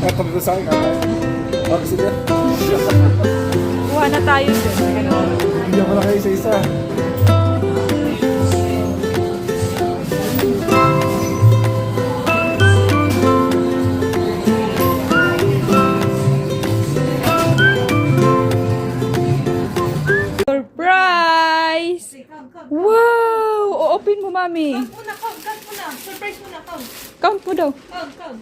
Kami ko sa akin. Okay, sige. Kuha na tayo dyan. Hindi ako na kayo isa-isa. Surprise! Wow! O-open mo, mami. Count muna. Surprise muna, count. Count mo daw. Count.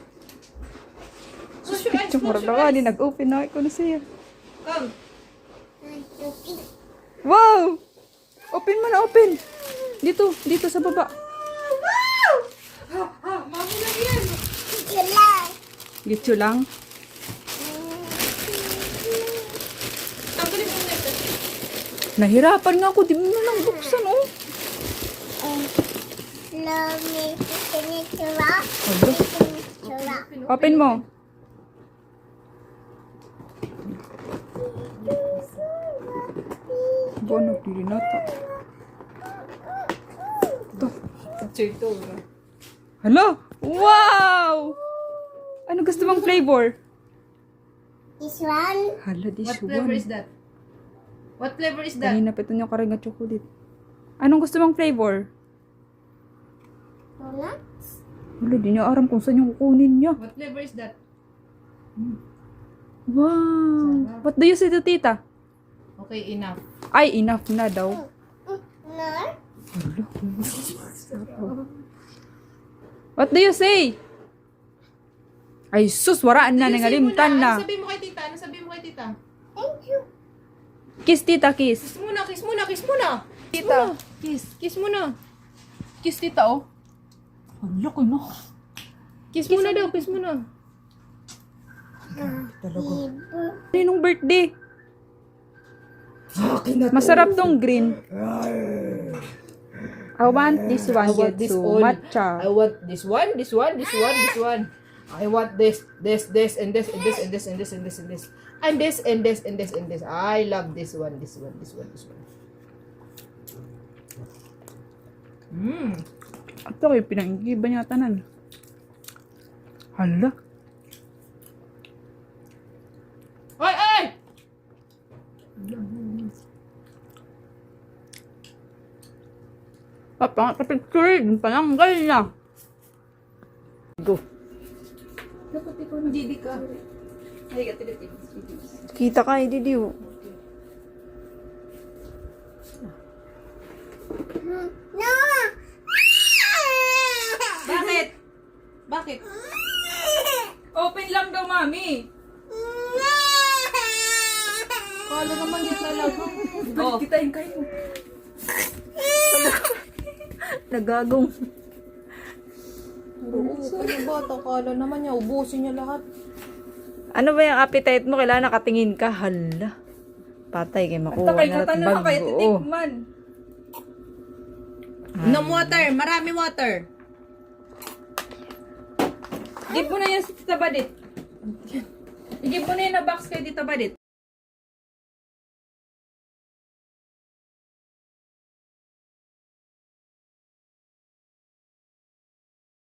Picture mo daw. Hindi nag-open na ako na siya. Count. Wow! Open mo na, open. Dito sa baba. Mami lang yan. Gitso lang. Tanggalin mo na ito. Nahirapan nga ako. Di mo na lang buksan, oh. Open mo. Bono, dili nata. Ito. Ito. Hello? Wow! Ano gusto mong flavor? This one. Hala, this What flavor one. is that? What flavor is that? Kanina pa ito niya karanga chocolate. Anong gusto mong flavor? Donuts. Hala, di niya aram kung saan yung kukunin niya. What flavor is that? Wow! What do you say to tita? Okay, enough. Ay, enough na daw. No. What do you say? Ay, sus, waraan na, nangalimtan na. Ano sabihin mo kay tita? Thank you. Kiss, tita, kiss. Kiss muna. Tita. Kiss muna. Kiss, tita, oh. Ang laki na. Kiss muna. Ninong birthday. Masarap tong green. I want this one. I want Get this to all. matcha. I want this one. I want this, and this. And this. I love this one. Ito kayo, pinang-iba niya tanan. Hala. Ay! Kapag-picture, pananggal na. Go. Dapat ikaw nagdidi ka. Ay, gatilipin. Kita ka, hindi diyo. No. Bakit? Open lang daw, mami. Kala naman yan talaga. Oh. Kitain kayo. Nagagong. Oo, kaya bata. Kala naman niya, ubusin niya lahat. Ano ba yung appetite mo? Kailangan nakatingin ka. Hala. Patay kayo makuha na at bago. Inom water. Marami water. Give mo na yan sa Tita Badit. I-give mo na yan na box kay Tita Badit.